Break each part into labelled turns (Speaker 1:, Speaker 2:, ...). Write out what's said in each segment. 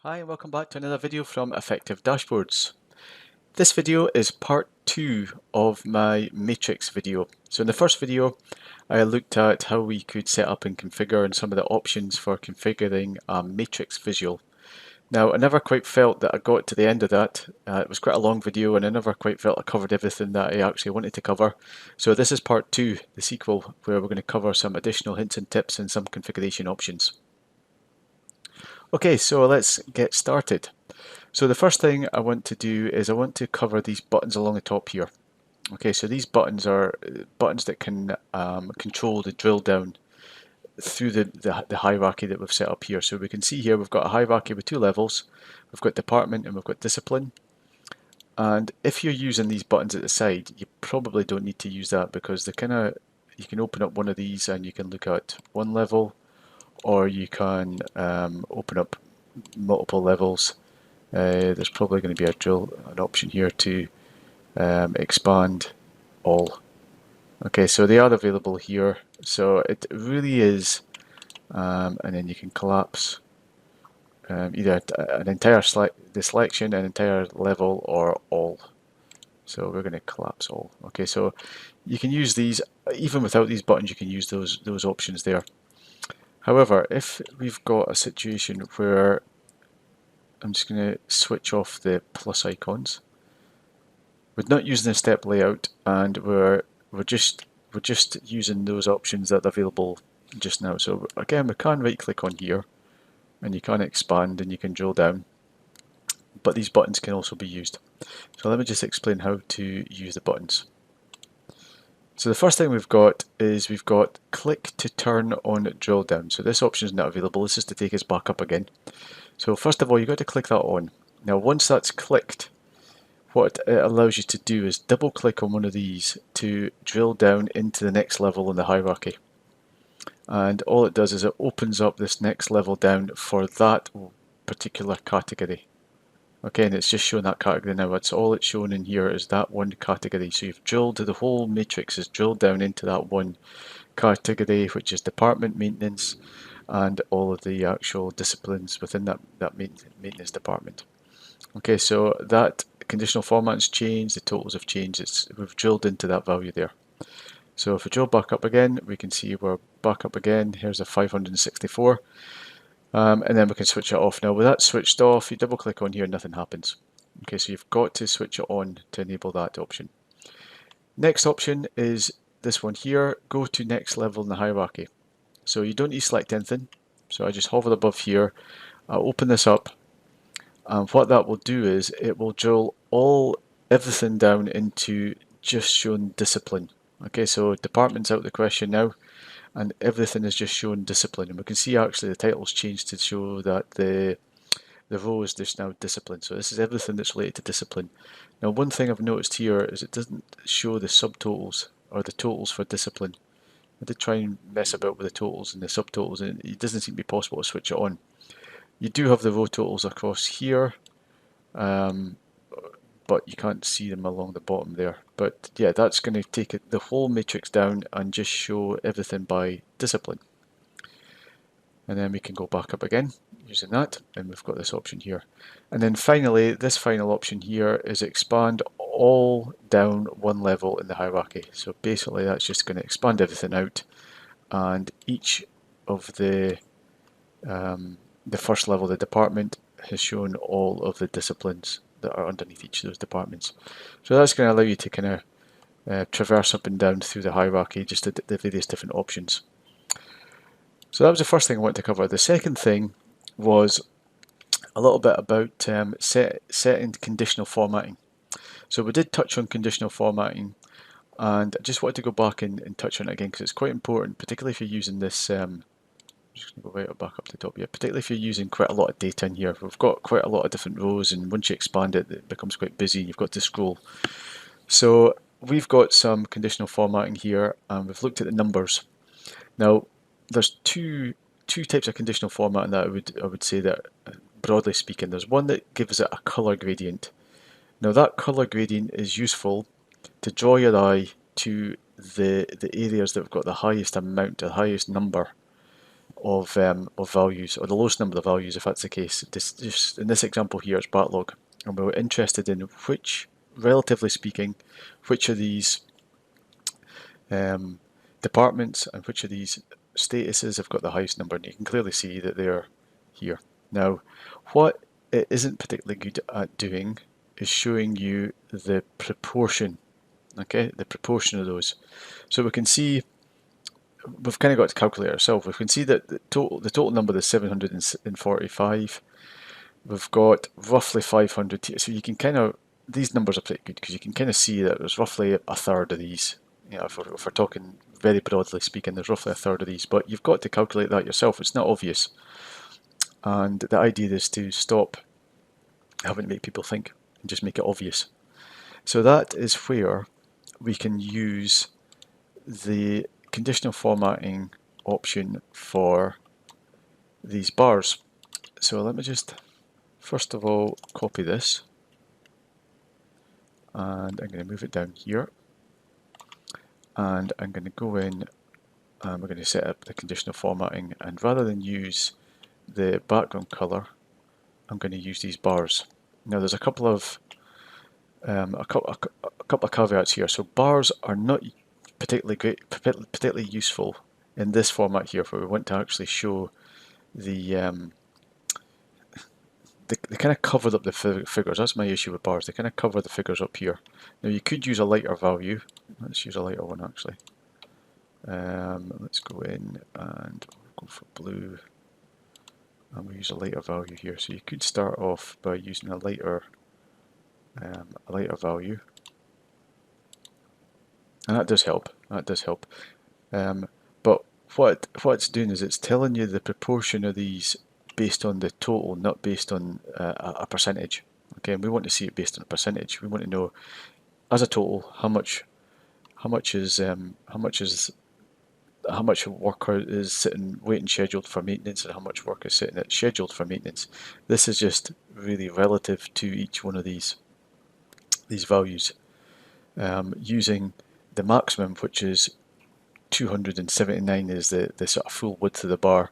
Speaker 1: Hi and welcome back to another video from Effective Dashboards. This video is part 2 of my matrix video. So in the first video I looked at how we could set up and configure and some of the options for configuring a matrix visual. Now I never quite felt that I got to the end of that. It was quite a long video and I never quite felt I covered everything that I actually wanted to cover. So this is part 2, the sequel, where we're going to cover some additional hints and tips and some configuration options. Okay, so let's get started. So the first thing I want to do is I want to cover these buttons along the top here. Okay, so these buttons are buttons that can control the drill down through the hierarchy that we've set up here. So we can see here we've got a hierarchy with two levels. We've got department and we've got discipline. And if you're using these buttons at the side, you probably don't need to use that because you can open up one of these and you can look at one level, or you can open up multiple levels. There's probably going to be an option here to expand all. Okay, so they are available here. So it really is, and then you can collapse either an entire the selection, an entire level, or all. So we're going to collapse all. Okay, so you can use these even without these buttons. You can use those options there. However, if we've got a situation where I'm just going to switch off the plus icons. We're not using the step layout, and we're just using those options that are available just now. So again, we can right click on here, and you can expand and you can drill down. But these buttons can also be used. So let me just explain how to use the buttons. So the first thing we've got is we've got click to turn on drill down. So this option is not available. This is to take us back up again. So first of all, you've got to click that on. Now once that's clicked, what it allows you to do is double click on one of these to drill down into the next level in the hierarchy. And all it does is it opens up this next level down for that particular category. Okay, and it's just showing that category now. That's all it's shown in here is that one category. So you've drilled, the whole matrix is drilled down into that one category, which is department maintenance, and all of the actual disciplines within that maintenance department. Okay, so that conditional format's changed, the totals have changed, we've drilled into that value there. So if we drill back up again, we can see we're back up again. Here's a 564. And then we can switch it off. Now with that switched off, you double click on here, nothing happens. Okay, so you've got to switch it on to enable that option. Next option is this one here, go to next level in the hierarchy. So you don't need to select anything. So I just hover above here, I'll open this up, and what that will do is it will drill everything down into just showing discipline. Okay, so department's out of the question now, and everything is just showing discipline. And we can see actually the title's changed to show that the row is just now discipline. So this is everything that's related to discipline. Now one thing I've noticed here is it doesn't show the subtotals or the totals for discipline. I did try and mess about with the totals and the subtotals, and it doesn't seem to be possible to switch it on. You do have the row totals across here, but you can't see them along the bottom there. But yeah, that's going to take the whole matrix down and just show everything by discipline. And then we can go back up again using that, and we've got this option here. And then finally, this final option here is expand all down one level in the hierarchy. So basically that's just going to expand everything out, and each of the first level, the department, has shown all of the disciplines that are underneath each of those departments. So that's going to allow you to kind of traverse up and down through the hierarchy, just the various different options. So that was the first thing I wanted to cover. The second thing was a little bit about setting conditional formatting. So we did touch on conditional formatting, and I just wanted to go back and touch on it again because it's quite important, particularly if you're using this. I'm just going to go right back up to the top here. Particularly if you're using quite a lot of data in here. We've got quite a lot of different rows, and once you expand it, it becomes quite busy and you've got to scroll. So we've got some conditional formatting here, and we've looked at the numbers. Now there's two types of conditional formatting that I would say that, broadly speaking, there's one that gives it a color gradient. Now that color gradient is useful to draw your eye to the areas that have got the highest amount, the highest number of values, or the lowest number of values if that's the case. Just in this example here, it's backlog, and we're interested in which, relatively speaking, which of these departments and which of these statuses have got the highest number, and you can clearly see that they're here. Now, what it isn't particularly good at doing is showing you the proportion, okay, the proportion of those. So we can see, we've kind of got to calculate ourselves. We can see that the total number is 745. We've got roughly 500 here, so you can kind of, these numbers are pretty good because you can kind of see that there's roughly a third of these. You know, if we're talking very broadly speaking, there's roughly a third of these, but you've got to calculate that yourself. It's not obvious, and the idea is to stop having to make people think and just make it obvious. So that is where we can use the conditional formatting option for these bars. So let me just first of all copy this, and I'm going to move it down here, and I'm going to go in and we're going to set up the conditional formatting, and rather than use the background color, I'm going to use these bars. Now there's a couple of caveats here. So bars are not particularly useful in this format here, where we want to actually show the they kind of covered up the figures. That's my issue with bars. They kind of cover the figures up here. Now you could use a lighter value. Let's use a lighter one actually. Let's go in and go for blue, and we use a lighter value here. So you could start off by using a lighter value, and that does help. That does help. But what it's doing is it's telling you the proportion of these based on the total, not based on a percentage. Okay, and we want to see it based on a percentage. We want to know, as a total, how much work is sitting waiting scheduled for maintenance, and how much work is sitting scheduled for maintenance. This is just really relative to each one of these values, using the maximum, which is 279, is the sort of full width of the bar,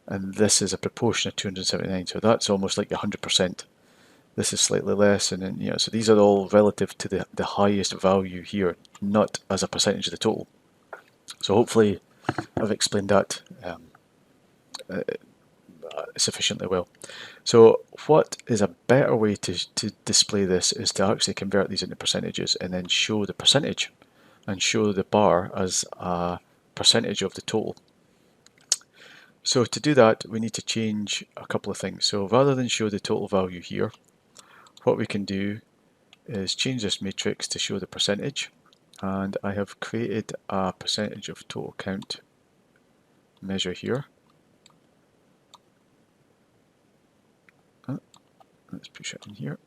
Speaker 1: and this is a proportion of 279, so that's almost like 100%. This is slightly less, and then, you know, so these are all relative to the highest value here, not as a percentage of the total. So hopefully I've explained that sufficiently well. So what is a better way to display this is to actually convert these into percentages and then show the percentage and show the bar as a percentage of the total. So to do that, we need to change a couple of things. So rather than show the total value here, what we can do is change this matrix to show the percentage, and I have created a percentage of total count measure here. Let's push it in here.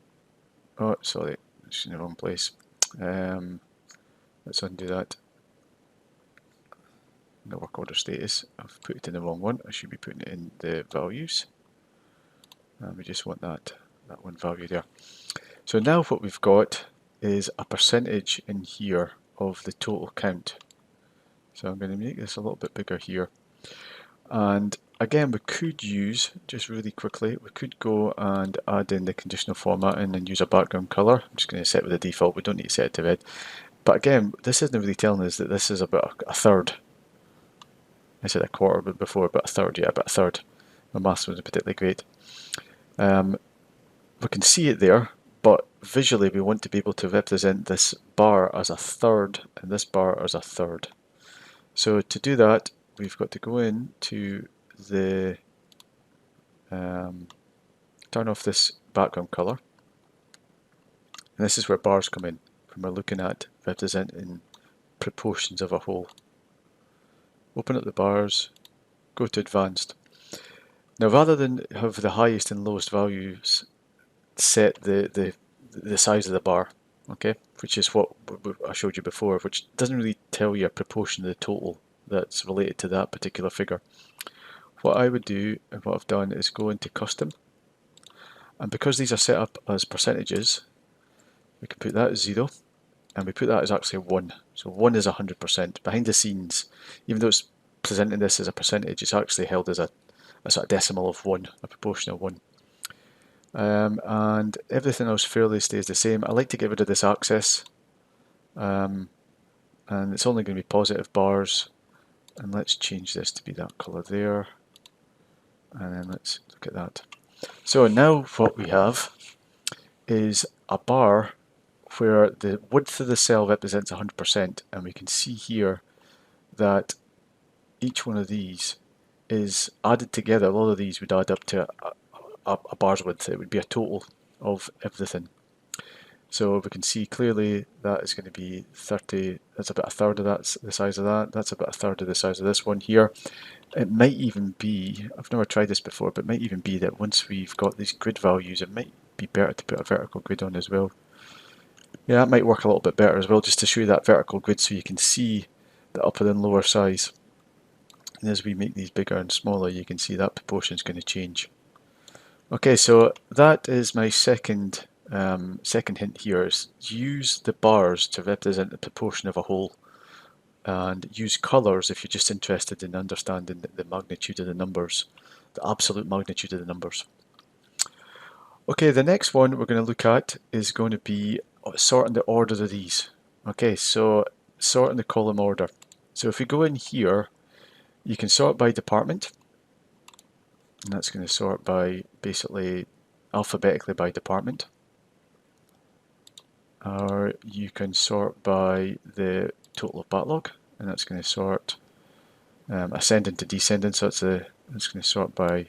Speaker 1: Oh, sorry, it's in the wrong place. Let's undo that. The work order status, I've put it in the wrong one. I should be putting it in the values. We just want that one value there. So now what we've got is a percentage in here of the total count. So I'm going to make this a little bit bigger here. And again, we could use, just really quickly, we could go and add in the conditional formatting and use a background color. I'm just going to set it with the default. We don't need to set it to red. But again, this isn't really telling us that this is about a third. I said a quarter before, but a third, yeah, about a third. My maths wasn't particularly great. We can see it there, but visually we want to be able to represent this bar as a third and this bar as a third. So to do that, we've got to go in to the turn off this background color, and this is where bars come in when we're looking at representing proportions of a whole. Open up the bars, go to advanced. Now rather than have the highest and lowest values set the size of the bar, okay, which is what I showed you before, which doesn't really tell you a proportion of the total that's related to that particular figure. What I would do, and what I've done, is go into custom, and because these are set up as percentages, we can put that as 0, and we put that as actually 1. So 1 is 100%. Behind the scenes, even though it's presenting this as a percentage, it's actually held as a sort of decimal of 1, a proportion of 1. And everything else fairly stays the same. I like to get rid of this axis, and it's only going to be positive bars. And let's change this to be that colour there. And then let's look at that. So now what we have is a bar where the width of the cell represents 100%, and we can see here that each one of these is added together. A lot of these would add up to a bar's width. It would be a total of everything. So we can see clearly that is going to be 30, that's about a third of that, the size of that, that's about a third of the size of this one here. It might even be, I've never tried this before, but it might even be that once we've got these grid values, it might be better to put a vertical grid on as well. Yeah, that might work a little bit better as well, just to show you that vertical grid so you can see the upper and lower size. And as we make these bigger and smaller, you can see that proportion is going to change. Okay, so that is my second hint here, is use the bars to represent the proportion of a whole, and use colours if you're just interested in understanding the magnitude of the numbers, the absolute magnitude of the numbers. Okay, the next one we're going to look at is going to be sorting the order of these. Okay, so sorting the column order. So if we go in here, you can sort by department, and that's going to sort by basically alphabetically by department. Or you can sort by the total of backlog, and that's going to sort ascending to descending, so it's going to sort by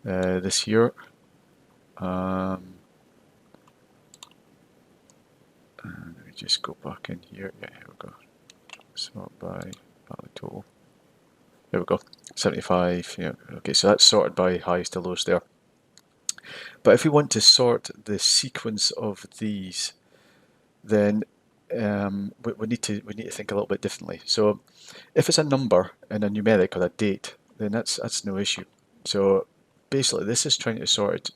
Speaker 1: this here. And let me just go back in here. Yeah, here we go. Sort by backlog total. There we go. 75. Yeah. Okay, so that's sorted by highest to lowest there. But if we want to sort the sequence of these, then we need to think a little bit differently. So if it's a number and a numeric or a date, then that's no issue. So basically, this is trying to sort it.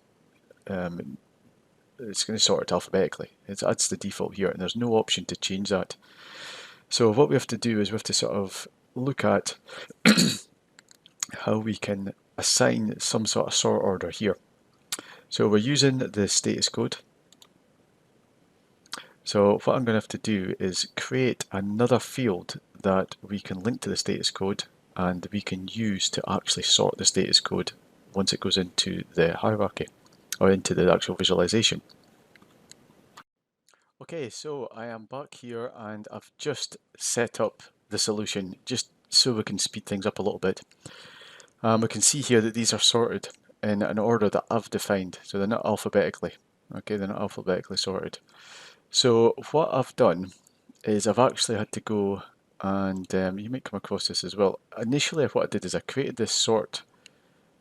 Speaker 1: It's going to sort it alphabetically. That's the default here, and there's no option to change that. So what we have to do is we have to sort of look at how we can assign some sort of sort order here. So we're using the status code. So what I'm going to have to do is create another field that we can link to the status code, and we can use to actually sort the status code once it goes into the hierarchy or into the actual visualization. Okay, so I am back here and I've just set up the solution just so we can speed things up a little bit. We can see here that these are sorted in an order that I've defined, so they're not alphabetically. Okay, they're not alphabetically sorted. So what I've done is I've actually had to go and you might come across this as well. Initially what I did is I created this sort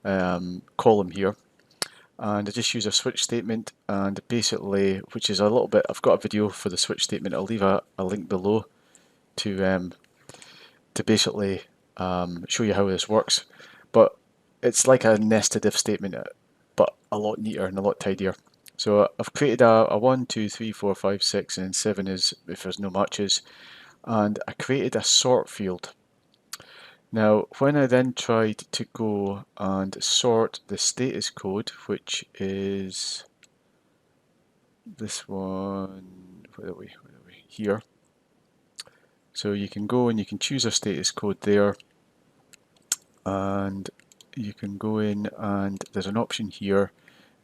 Speaker 1: column here, and I just use a switch statement, and basically, which is a little bit, I've got a video for the switch statement. I'll leave a link below to basically show you how this works. But it's like a nested if statement, but a lot neater and a lot tidier. So I've created a 1, 2, 3, 4, 5, 6, and then 7 is if there's no matches. And I created a sort field. Now, when I then tried to go and sort the status code, which is this one, where are we? Here. So you can go and you can choose a status code there, and you can go in and there's an option here,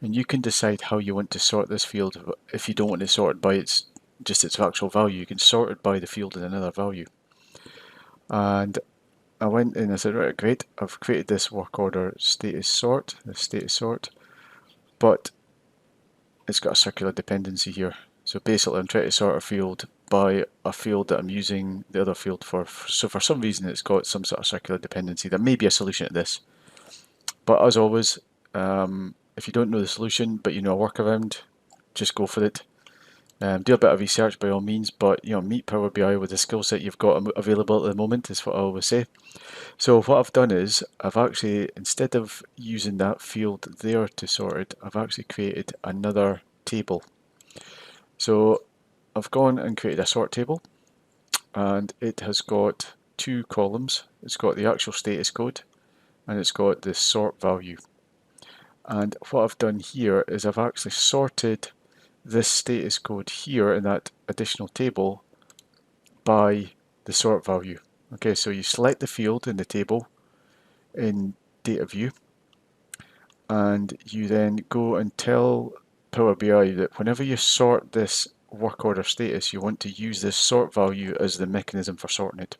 Speaker 1: and you can decide how you want to sort this field. If you don't want to sort it by its actual value, you can sort it by the field in another value. And I went in and I said, right, great, I've created this work order status sort, but it's got a circular dependency here. So basically I'm trying to sort a field by a field that I'm using the other field for. So for some reason it's got some sort of circular dependency. There may be a solution to this. But as always, if you don't know the solution but you know a workaround, just go for it. Do a bit of research by all means, but meet Power BI with the skill set you've got available at the moment is what I always say. So what I've done is I've actually, instead of using that field there to sort it, I've actually created another table. So I've gone and created a sort table, and it has got two columns. It's got the actual status code and it's got the sort value. And what I've done here is I've actually sorted this status code here in that additional table by the sort value. Okay, so you select the field in the table in data view, and you then go and tell Power BI that whenever you sort this work order status, you want to use this sort value as the mechanism for sorting it.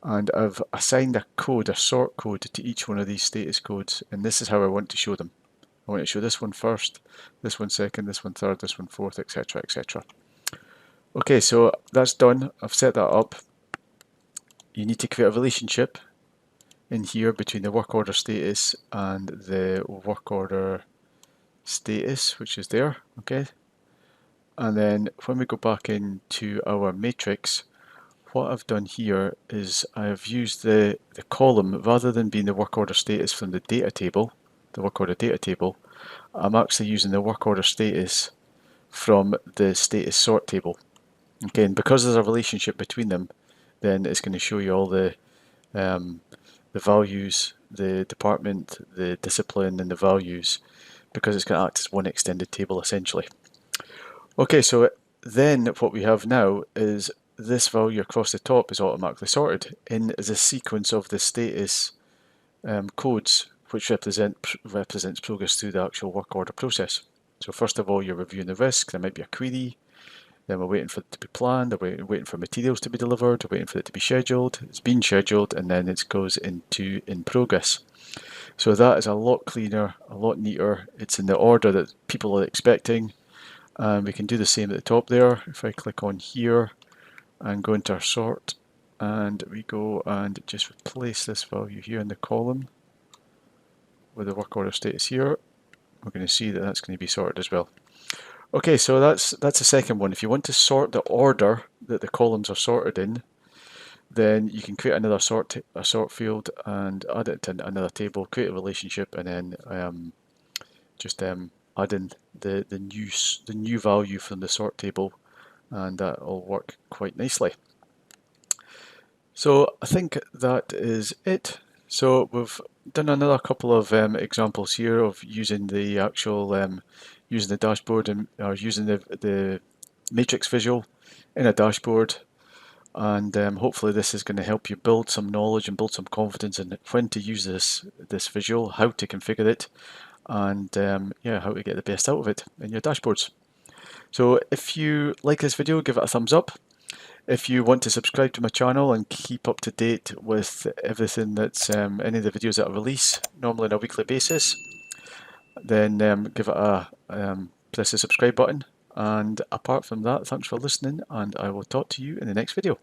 Speaker 1: And I've assigned a code, a sort code, to each one of these status codes, and this is how I want to show them. I want to show this one first, this one second, this one third, this one fourth, etc., etc. Okay, so that's done. I've set that up. You need to create a relationship in here between the work order status and the work order status, which is there. Okay, and then when we go back into our matrix, what I've done here is I've used the column, rather than being the work order status from the data table, the work order data table, I'm actually using the work order status from the status sort table. Okay, and because there's a relationship between them, then it's going to show you all the values, the department, the discipline, and the values, because it's going to act as one extended table essentially. Okay, so then what we have now is this value across the top is automatically sorted in the sequence of the status codes, which represents progress through the actual work order process. So first of all, you're reviewing the risk. There might be a query. Then we're waiting for it to be planned. We're waiting for materials to be delivered. We're waiting for it to be scheduled. It's been scheduled, and then it goes into in progress. So that is a lot cleaner, a lot neater. It's in the order that people are expecting. We can do the same at the top there. If I click on here and go into our sort, and we go and just replace this value here in the column with the work order status here, we're going to see that that's going to be sorted as well. Okay, so that's the second one. If you want to sort the order that the columns are sorted in, then you can create another sort field and add it to another table, create a relationship, and then just add in the new value from the sort table, and that will work quite nicely. So I think that is it. So we've done another couple of examples here of using the actual using the dashboard and using the matrix visual in a dashboard, and hopefully this is going to help you build some knowledge and build some confidence in when to use this visual, how to configure it, and yeah, how to get the best out of it in your dashboards. So if you like this video, give it a thumbs up. If you want to subscribe to my channel and keep up to date with everything that's any of the videos that I release, normally on a weekly basis, then give it a press the subscribe button. And apart from that, thanks for listening, and I will talk to you in the next video.